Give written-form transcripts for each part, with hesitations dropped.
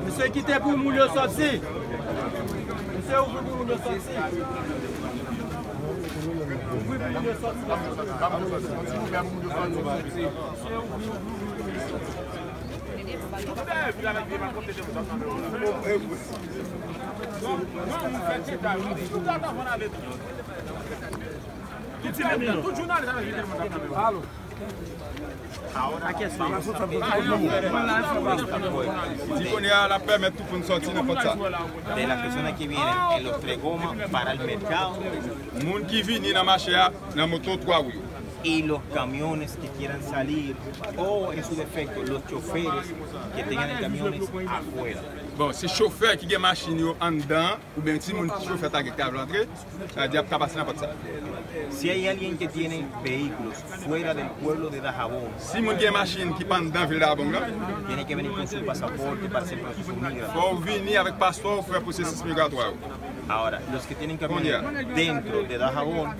Monsieur qui était pour mouiller sorti. Monsieur ouvre pour mouiller sorti. Ouvre pour mouiller sorti. La permite tout pour nous sortir n'importe ça. De las personas que vienen en los tres gomas para el mercado. Moun qui vient dans marché dans moto 3 roues. Y los camiones que quieran salir o en su defecto los choferes que tengan el camiones afuera. Bon, si chauffeur qui a machine en dedans ou bien si mon chauffeur t'a capable d'entrer, ça dit pas passer n'importe ça. Si hay alguien que tiene vehículos fuera del pueblo de Dajabón, si mon qui a machine qui prend dans ville Dajabón là, tiene que venir con su pasaporte para hacer proceso migratorio. Faut venir avec passeport pour faire processus migratoire. Ahora, los que tienen camiones dentro de Dajabón,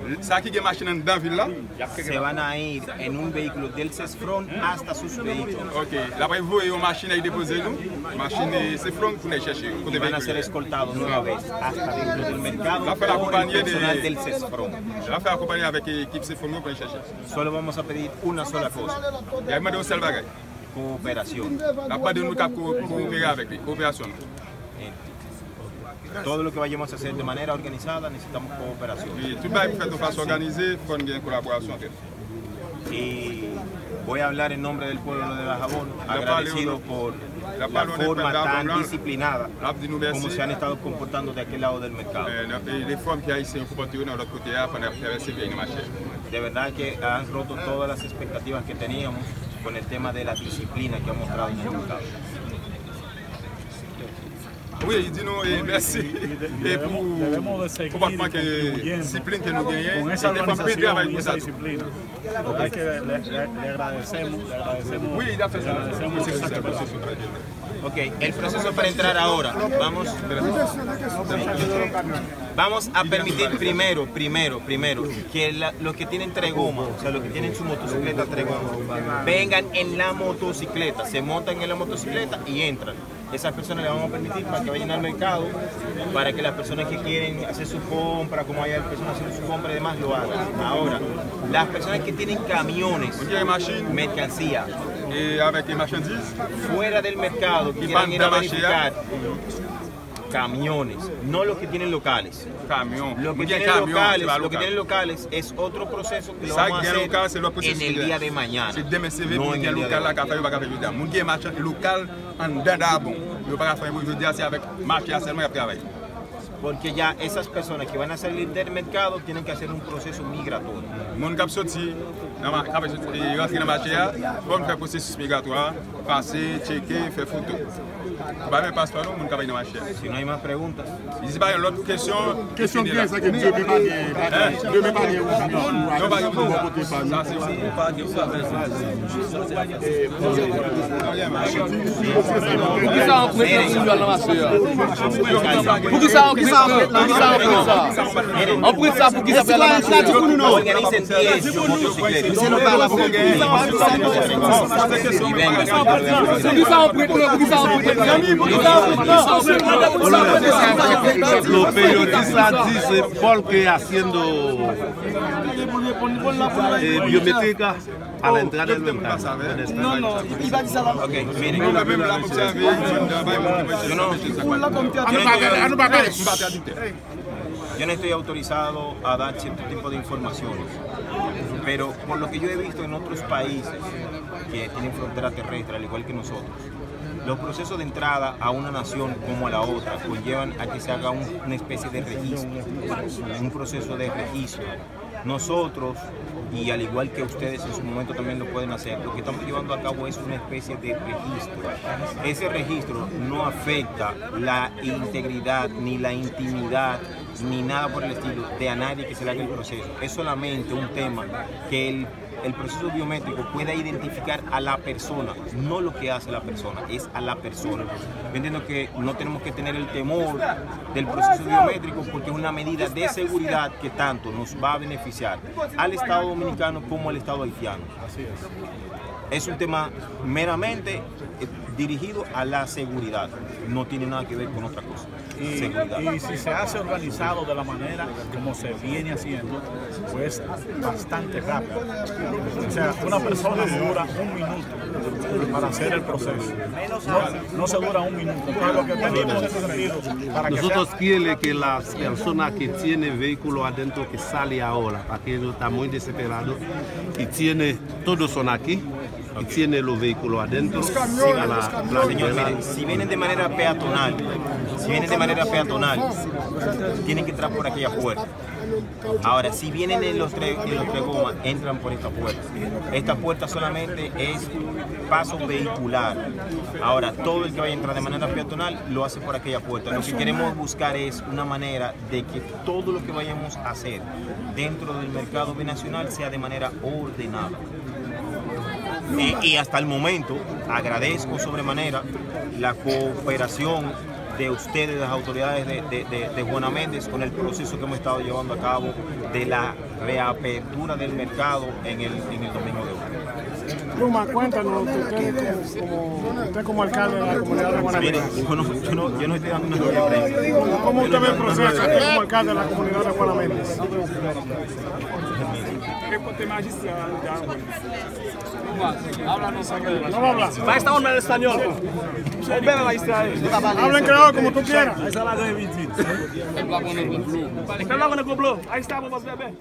se van a ir en un vehículo del CESFRON hasta sus vehículos. Ok, après vous et une machine à déposer nous, machine CESFRON pour les chercher. Y van a ser escoltados nueva vez hasta dentro del mercado por el personal del CESFRON. La faire accompagner avec l'équipe CESFRON pour les chercher. Solo vamos a pedir una sola cosa. Ya me demandé un bagage. Cooperación. La pas de nous coopérer avec lui, coopération. Todo lo que vayamos a hacer de manera organizada necesitamos cooperación. Y tout va faire de façon organisée, faut une collaboration. Y voy a hablar en nombre del pueblo de Dajabón, agradecido por la forma tan disciplinada como se han estado comportando de aquel lado del mercado. De verdad que han roto todas las expectativas que teníamos con el tema de la disciplina que ha mostrado en el mercado. Oui, il dit nous merci et pour comportement que discipline que nous gagnons, et des femmes qui travaillent pour ça. Le agradecemos. Oui, il a fait ça. Ok, el proceso para entrar ahora, vamos a permitir primero que los que tienen tres gomas, o sea, los que tienen su motocicleta tres gomas, vengan en la motocicleta, se montan en la motocicleta y entran. Esas personas le vamos a permitir para que vayan al mercado, para que las personas que quieren hacer su compra, como haya personas haciendo su compra y demás, lo hagan. Ahora, las personas que tienen camiones, mercancía, fuera del que quieran ir a verificar camiones, no los que tienen locales. Lo que tienen locales es otro proceso que lo vamos a hacer en el día de mañana. No en el día de hoy. Porque ya esas personas que van a salir del mercado tienen que hacer un proceso migratorio. Mon cap sorti, rentrer dans marché, bon faire processus migratoire, passer, checker, faire photo. Pas même passeport, mon cap dans marché. Si no hay más preguntas. Ici pas une autre question. Question bien ça que Dieu peut pas non pas côté ça c'est pas que ça. Pour qui ça on prie ça pour qui ça fait la organicen 10 motocicletas. Si no parla pour Los periodistas dicen porque haciendo biométrica a la entrada del mercado. No, iba a decir ça. Ok, miren. Yo no estoy autorizado a dar cierto tipo de informaciones, pero por lo que yo he visto en otros países que tienen frontera terrestre, al igual que nosotros, los procesos de entrada a una nación como a la otra conllevan a que se haga una especie de registro, un proceso de registro. Nosotros, y al igual que ustedes en su momento también lo pueden hacer, lo que estamos llevando a cabo es una especie de registro. Ese registro no afecta la integridad, ni la intimidad, ni nada por el estilo de a nadie que se le haga el proceso. Es solamente un tema que el proceso biométrico pueda identificar a la persona, no lo que hace la persona, es a la persona. Yo entiendo que no tenemos que tener el temor del proceso biométrico porque es una medida de seguridad que tanto nos va a beneficiar al Estado dominicano como al Estado haitiano. Así es. Es un tema meramente dirigido a la seguridad, no tiene nada que ver con otra cosa. Y si se hace organizado de la manera como se viene haciendo, pues bastante rápido. O sea, una persona dura un minuto para hacer el proceso. No se dura un minuto. Entonces, lo que pedimos en ese sentido, para que Nosotros queremos que las personas que tienen vehículo adentro que sale ahora, porque ellos están muy desesperados y todos son aquí. Y tiene los vehículos adentro. Señor, miren, si vienen de manera peatonal, tienen que entrar por aquella puerta. Ahora, si vienen en los tres gomas, entran por esta puerta. Esta puerta solamente es paso vehicular. Ahora, todo el que vaya a entrar de manera peatonal lo hace por aquella puerta. Lo que queremos buscar es una manera de que todo lo que vayamos a hacer dentro del mercado binacional sea de manera ordenada. Y hasta el momento agradezco sobremanera la cooperación de ustedes, las autoridades de Juana Méndez, con el proceso que hemos estado llevando a cabo de la reapertura del mercado en el domingo de hoy. Luma, cuéntanos, usted como alcalde de la comunidad de Juana Méndez. Yo no estoy dando una rueda de prensa. ¿Cómo usted ve el proceso usted como alcalde de la comunidad de Juana Méndez? No va a hablar. Vai estar en español. Habla en creador como tú quieras. Ahí está la de 20. Ahí está la de blue. Ahí está, vamos a ver.